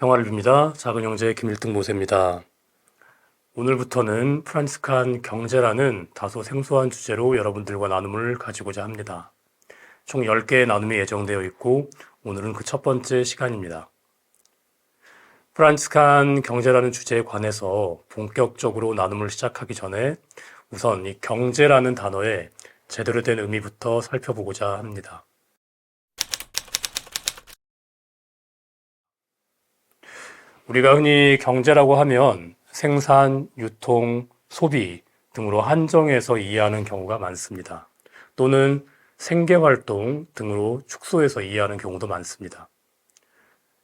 평화를 빕니다. 작은 형제 김일등 모세입니다. 오늘부터는 프란츠 칸 경제라는 다소 생소한 주제로 여러분들과 나눔을 가지고자 합니다. 총 10개의 나눔이 예정되어 있고 오늘은 그 첫 번째 시간입니다. 프란츠 칸 경제라는 주제에 관해서 본격적으로 나눔을 시작하기 전에 우선 이 경제라는 단어의 제대로 된 의미부터 살펴보고자 합니다. 우리가 흔히 경제라고 하면 생산, 유통, 소비 등으로 한정해서 이해하는 경우가 많습니다. 또는 생계활동 등으로 축소해서 이해하는 경우도 많습니다.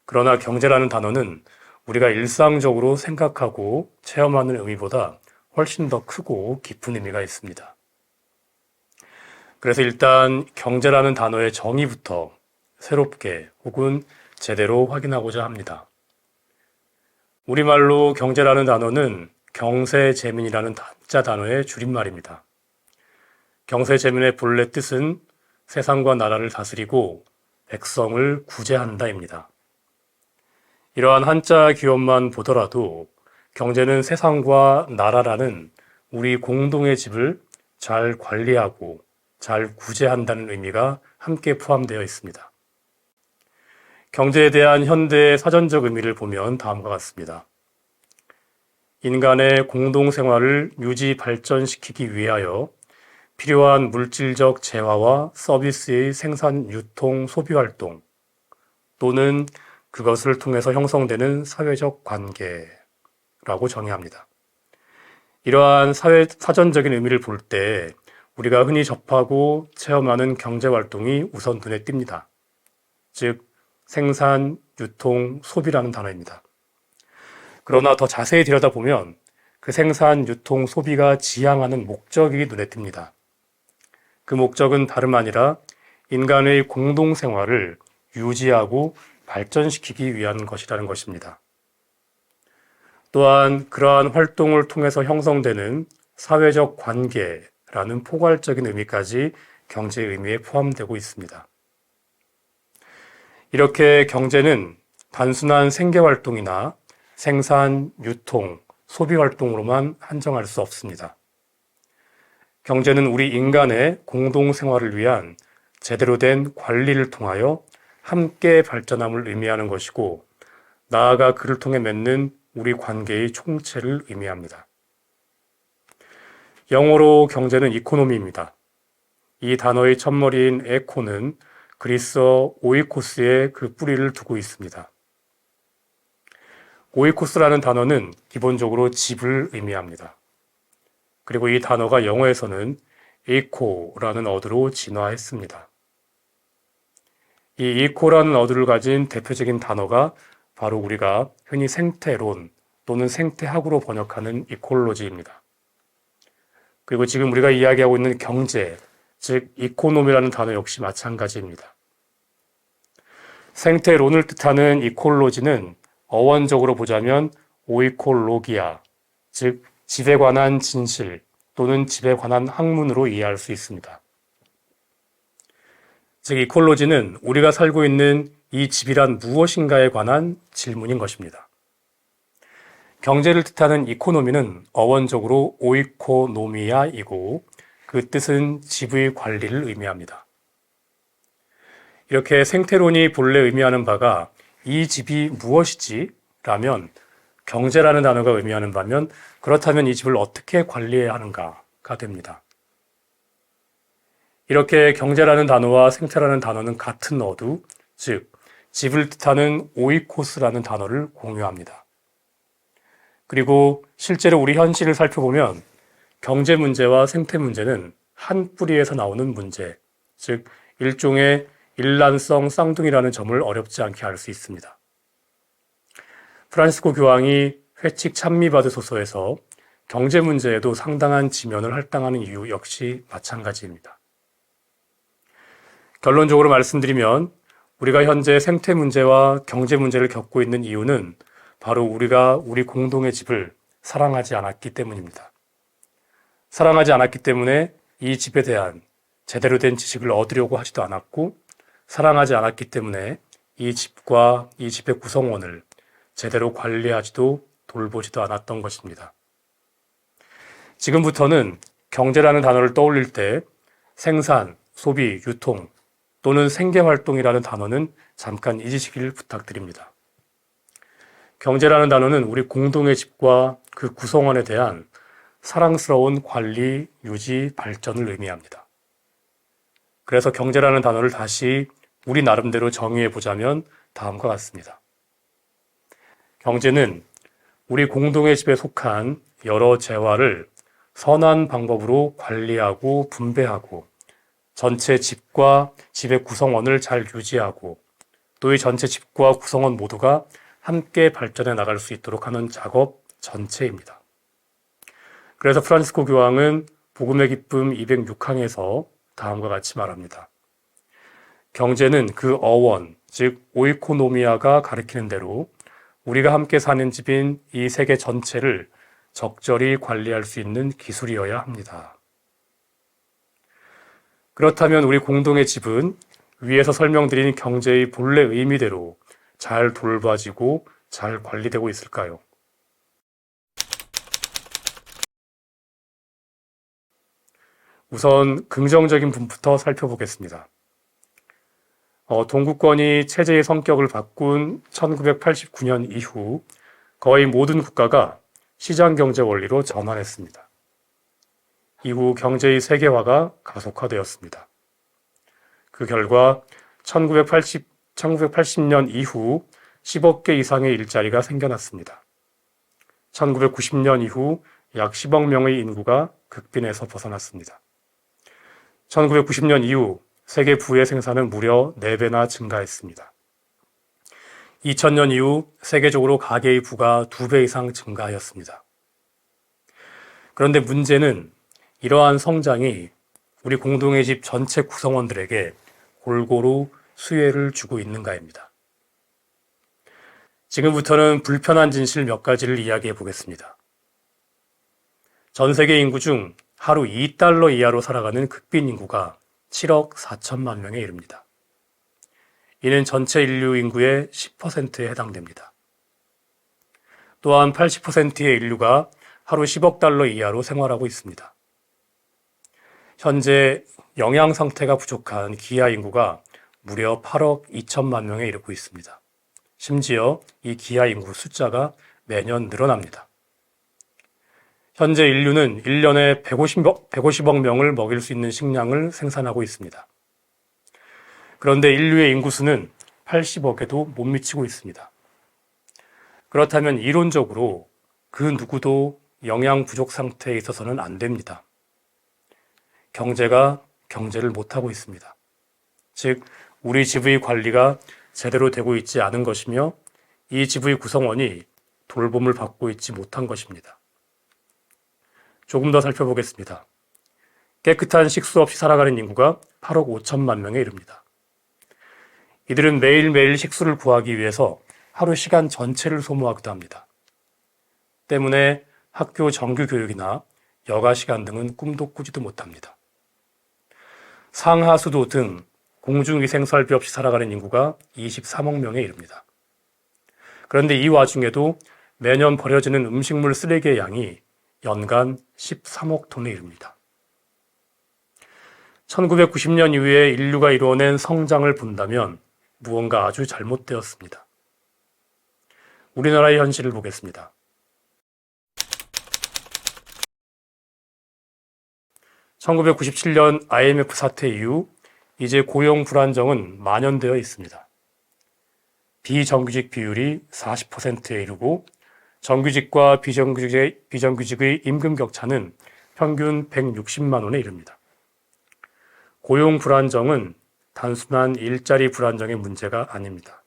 그러나 경제라는 단어는 우리가 일상적으로 생각하고 체험하는 의미보다 훨씬 더 크고 깊은 의미가 있습니다. 그래서 일단 경제라는 단어의 정의부터 새롭게 혹은 제대로 확인하고자 합니다. 우리말로 경제라는 단어는 경세재민이라는 한자 단어의 줄임말입니다. 경세재민의 본래 뜻은 세상과 나라를 다스리고 백성을 구제한다입니다. 이러한 한자 기원만 보더라도 경제는 세상과 나라라는 우리 공동의 집을 잘 관리하고 잘 구제한다는 의미가 함께 포함되어 있습니다. 경제에 대한 현대의 사전적 의미를 보면 다음과 같습니다. 인간의 공동생활을 유지 발전시키기 위하여 필요한 물질적 재화와 서비스의 생산, 유통, 소비활동 또는 그것을 통해서 형성되는 사회적 관계라고 정의합니다. 이러한 사전적인 의미를 볼 때 우리가 흔히 접하고 체험하는 경제활동이 우선 눈에 띕니다. 즉 생산, 유통, 소비라는 단어입니다. 그러나 더 자세히 들여다보면 그 생산, 유통, 소비가 지향하는 목적이 눈에 띕니다. 그 목적은 다름 아니라 인간의 공동생활을 유지하고 발전시키기 위한 것이라는 것입니다. 또한 그러한 활동을 통해서 형성되는 사회적 관계라는 포괄적인 의미까지 경제의 의미에 포함되고 있습니다. 이렇게 경제는 단순한 생계활동이나 생산, 유통, 소비활동으로만 한정할 수 없습니다. 경제는 우리 인간의 공동생활을 위한 제대로 된 관리를 통하여 함께 발전함을 의미하는 것이고 나아가 그를 통해 맺는 우리 관계의 총체를 의미합니다. 영어로 경제는 이코노미입니다. 이 단어의 첫머리인 에코는 그리스어 오이코스에 그 뿌리를 두고 있습니다. 오이코스라는 단어는 기본적으로 집을 의미합니다. 그리고 이 단어가 영어에서는 eco라는 어드로 진화했습니다. 이 eco라는 어드를 가진 대표적인 단어가 바로 우리가 흔히 생태론 또는 생태학으로 번역하는 이콜로지입니다. 그리고 지금 우리가 이야기하고 있는 경제, 즉 이코노미라는 단어 역시 마찬가지입니다. 생태론을 뜻하는 이콜로지는 어원적으로 보자면 오이콜로기아, 즉 집에 관한 진실 또는 집에 관한 학문으로 이해할 수 있습니다. 즉 이콜로지는 우리가 살고 있는 이 집이란 무엇인가에 관한 질문인 것입니다. 경제를 뜻하는 이코노미는 어원적으로 오이코노미아이고 그 뜻은 집의 관리를 의미합니다. 이렇게 생태론이 본래 의미하는 바가 이 집이 무엇이지? 라면 경제라는 단어가 의미하는 바면 그렇다면 이 집을 어떻게 관리해야 하는가가 됩니다. 이렇게 경제라는 단어와 생태라는 단어는 같은 어두, 즉 집을 뜻하는 오이코스라는 단어를 공유합니다. 그리고 실제로 우리 현실을 살펴보면 경제 문제와 생태 문제는 한 뿌리에서 나오는 문제, 즉 일종의 일란성 쌍둥이라는 점을 어렵지 않게 알 수 있습니다. 프란시스코 교황이 회칙 찬미받으소서에서 경제 문제에도 상당한 지면을 할당하는 이유 역시 마찬가지입니다. 결론적으로 말씀드리면 우리가 현재 생태 문제와 경제 문제를 겪고 있는 이유는 바로 우리가 우리 공동의 집을 사랑하지 않았기 때문입니다. 사랑하지 않았기 때문에 이 집에 대한 제대로 된 지식을 얻으려고 하지도 않았고 사랑하지 않았기 때문에 이 집과 이 집의 구성원을 제대로 관리하지도 돌보지도 않았던 것입니다. 지금부터는 경제라는 단어를 떠올릴 때 생산, 소비, 유통 또는 생계활동이라는 단어는 잠깐 잊으시길 부탁드립니다. 경제라는 단어는 우리 공동의 집과 그 구성원에 대한 사랑스러운 관리, 유지, 발전을 의미합니다. 그래서 경제라는 단어를 다시 우리 나름대로 정의해 보자면 다음과 같습니다. 경제는 우리 공동의 집에 속한 여러 재화를 선한 방법으로 관리하고 분배하고 전체 집과 집의 구성원을 잘 유지하고 또 이 전체 집과 구성원 모두가 함께 발전해 나갈 수 있도록 하는 작업 전체입니다. 그래서 프란치스코 교황은 복음의 기쁨 206항에서 다음과 같이 말합니다. 경제는 그 어원, 즉 오이코노미아가 가리키는 대로 우리가 함께 사는 집인 이 세계 전체를 적절히 관리할 수 있는 기술이어야 합니다. 그렇다면 우리 공동의 집은 위에서 설명드린 경제의 본래 의미대로 잘 돌봐지고 잘 관리되고 있을까요? 우선 긍정적인 부분부터 살펴보겠습니다. 동구권이 체제의 성격을 바꾼 1989년 이후 거의 모든 국가가 시장경제 원리로 전환했습니다. 이후 경제의 세계화가 가속화되었습니다. 그 결과 1980년 이후 10억 개 이상의 일자리가 생겨났습니다. 1990년 이후 약 10억 명의 인구가 극빈에서 벗어났습니다. 1990년 이후 세계 부의 생산은 무려 4배나 증가했습니다. 2000년 이후 세계적으로 가계의 부가 2배 이상 증가하였습니다. 그런데 문제는 이러한 성장이 우리 공동의 집 전체 구성원들에게 골고루 수혜를 주고 있는가입니다. 지금부터는 불편한 진실 몇 가지를 이야기해 보겠습니다. 전 세계 인구 중 하루 $2 이하로 살아가는 극빈 인구가 7억 4천만 명에 이릅니다. 이는 전체 인류 인구의 10%에 해당됩니다. 또한 80%의 인류가 하루 $10억 이하로 생활하고 있습니다. 현재 영양 상태가 부족한 기아 인구가 무려 8억 2천만 명에 이르고 있습니다. 심지어 이 기아 인구 숫자가 매년 늘어납니다. 현재 인류는 1년에 150억 명을 먹일 수 있는 식량을 생산하고 있습니다. 그런데 인류의 인구수는 80억에도 못 미치고 있습니다. 그렇다면 이론적으로 그 누구도 영양 부족 상태에 있어서는 안 됩니다. 경제가 경제를 못하고 있습니다. 즉, 우리 집의 관리가 제대로 되고 있지 않은 것이며 이 집의 구성원이 돌봄을 받고 있지 못한 것입니다. 조금 더 살펴보겠습니다. 깨끗한 식수 없이 살아가는 인구가 8억 5천만 명에 이릅니다. 이들은 매일매일 식수를 구하기 위해서 하루 시간 전체를 소모하기도 합니다. 때문에 학교 정규 교육이나 여가 시간 등은 꿈도 꾸지도 못합니다. 상하수도 등 공중위생 설비 없이 살아가는 인구가 23억 명에 이릅니다. 그런데 이 와중에도 매년 버려지는 음식물 쓰레기의 양이 연간 13억 톤에 이릅니다. 1990년 이후에 인류가 이루어낸 성장을 본다면 무언가 아주 잘못되었습니다. 우리나라의 현실을 보겠습니다. (1997년) IMF 사태 이후 이제 고용 불안정은 만연되어 있습니다. 비정규직 비율이 40%에 이르고 정규직과 비정규직의 임금 격차는 평균 160만 원에 이릅니다. 고용 불안정은 단순한 일자리 불안정의 문제가 아닙니다.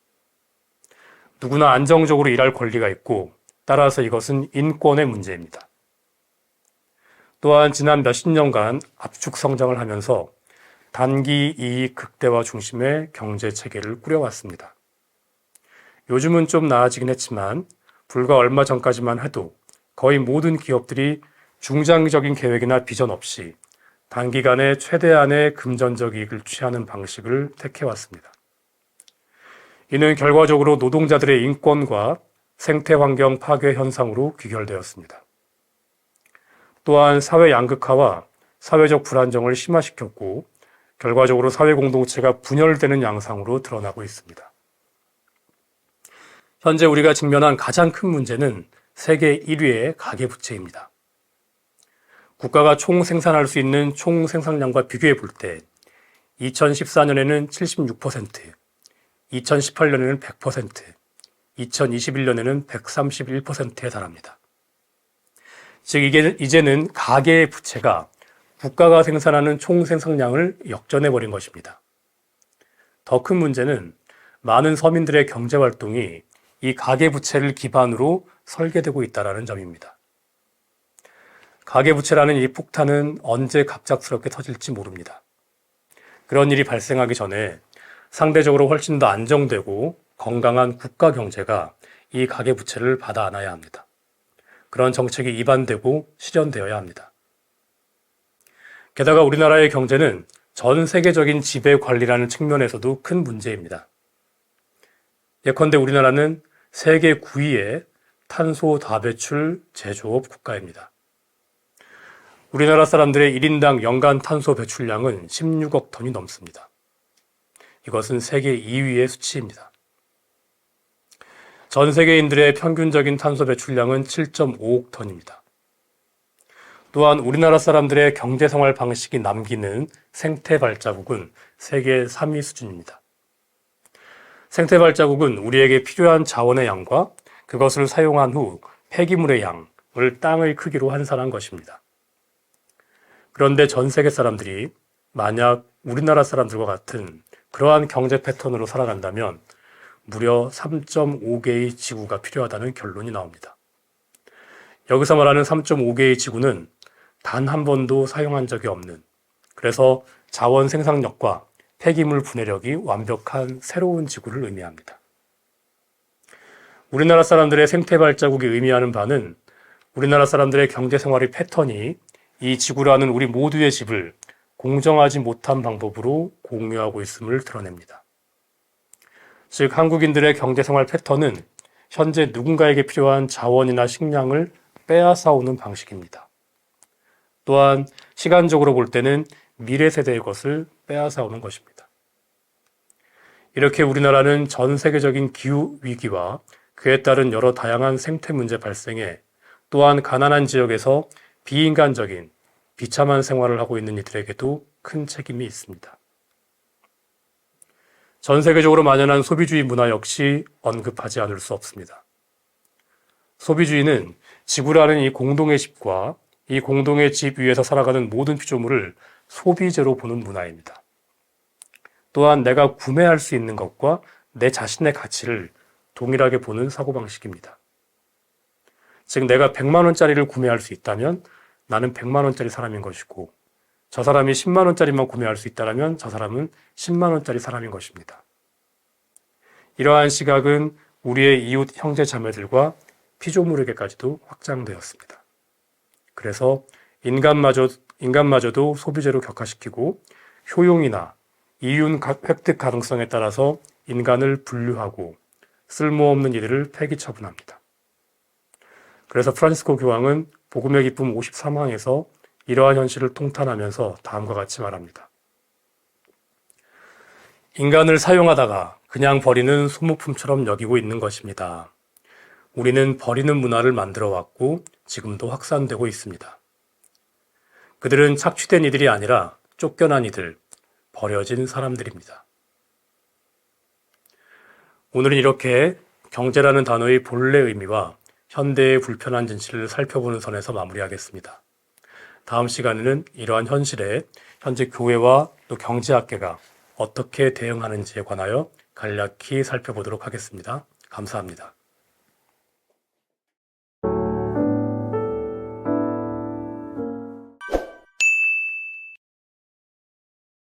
누구나 안정적으로 일할 권리가 있고 따라서 이것은 인권의 문제입니다. 또한 지난 몇십 년간 압축 성장을 하면서 단기 이익 극대화 중심의 경제 체계를 꾸려왔습니다. 요즘은 좀 나아지긴 했지만 불과 얼마 전까지만 해도 거의 모든 기업들이 중장기적인 계획이나 비전 없이 단기간에 최대한의 금전적 이익을 취하는 방식을 택해왔습니다. 이는 결과적으로 노동자들의 인권과 생태환경 파괴 현상으로 귀결되었습니다. 또한 사회 양극화와 사회적 불안정을 심화시켰고 결과적으로 사회 공동체가 분열되는 양상으로 드러나고 있습니다. 현재 우리가 직면한 가장 큰 문제는 세계 1위의 가계부채입니다. 국가가 총 생산할 수 있는 총 생산량과 비교해 볼 때 2014년에는 76%, 2018년에는 100%, 2021년에는 131%에 달합니다. 즉 이제는 가계의 부채가 국가가 생산하는 총 생산량을 역전해버린 것입니다. 더 큰 문제는 많은 서민들의 경제활동이 이 가계부채를 기반으로 설계되고 있다는 점입니다. 가계부채라는 이 폭탄은 언제 갑작스럽게 터질지 모릅니다. 그런 일이 발생하기 전에 상대적으로 훨씬 더 안정되고 건강한 국가 경제가 이 가계부채를 받아 안아야 합니다. 그런 정책이 입안되고 실현되어야 합니다. 게다가 우리나라의 경제는 전 세계적인 지배 관리라는 측면에서도 큰 문제입니다. 예컨대 우리나라는 세계 9위의 탄소 다배출 제조업 국가입니다. 우리나라 사람들의 1인당 연간 탄소 배출량은 16억 톤이 넘습니다. 이것은 세계 2위의 수치입니다. 전 세계인들의 평균적인 탄소 배출량은 7.5억 톤입니다. 또한 우리나라 사람들의 경제생활 방식이 남기는 생태 발자국은 세계 3위 수준입니다. 생태 발자국은 우리에게 필요한 자원의 양과 그것을 사용한 후 폐기물의 양을 땅의 크기로 환산한 것입니다. 그런데 전 세계 사람들이 만약 우리나라 사람들과 같은 그러한 경제 패턴으로 살아간다면 무려 3.5개의 지구가 필요하다는 결론이 나옵니다. 여기서 말하는 3.5개의 지구는 단 한 번도 사용한 적이 없는, 그래서 자원 생산력과 폐기물 분해력이 완벽한 새로운 지구를 의미합니다. 우리나라 사람들의 생태 발자국이 의미하는 바는 우리나라 사람들의 경제 생활의 패턴이 이 지구라는 우리 모두의 집을 공정하지 못한 방법으로 공유하고 있음을 드러냅니다. 즉 한국인들의 경제 생활 패턴은 현재 누군가에게 필요한 자원이나 식량을 빼앗아오는 방식입니다. 또한 시간적으로 볼 때는 미래 세대의 것을 빼앗아오는 것입니다. 이렇게 우리나라는 전 세계적인 기후 위기와 그에 따른 여러 다양한 생태 문제 발생에 또한 가난한 지역에서 비인간적인 비참한 생활을 하고 있는 이들에게도 큰 책임이 있습니다. 전 세계적으로 만연한 소비주의 문화 역시 언급하지 않을 수 없습니다. 소비주의는 지구라는 이 공동의 집과 이 공동의 집 위에서 살아가는 모든 피조물을 소비재로 보는 문화입니다. 또한 내가 구매할 수 있는 것과 내 자신의 가치를 동일하게 보는 사고방식입니다. 즉 내가 100만 원짜리를 구매할 수 있다면 나는 100만 원짜리 사람인 것이고 저 사람이 10만 원짜리만 구매할 수 있다면 저 사람은 10만 원짜리 사람인 것입니다. 이러한 시각은 우리의 이웃 형제 자매들과 피조물에게까지도 확장되었습니다. 그래서 인간마저도 소비재로 격화시키고 효용이나 이윤 획득 가능성에 따라서 인간을 분류하고 쓸모없는 이들을 폐기 처분합니다. 그래서 프란시스코 교황은 복음의 기쁨 53항에서 이러한 현실을 통탄하면서 다음과 같이 말합니다. 인간을 사용하다가 그냥 버리는 소모품처럼 여기고 있는 것입니다. 우리는 버리는 문화를 만들어 왔고 지금도 확산되고 있습니다. 그들은 착취된 이들이 아니라 쫓겨난 이들, 버려진 사람들입니다. 오늘은 이렇게 경제라는 단어의 본래 의미와 현대의 불편한 진실을 살펴보는 선에서 마무리하겠습니다. 다음 시간에는 이러한 현실에 현재 교회와 또 경제학계가 어떻게 대응하는지에 관하여 간략히 살펴보도록 하겠습니다. 감사합니다.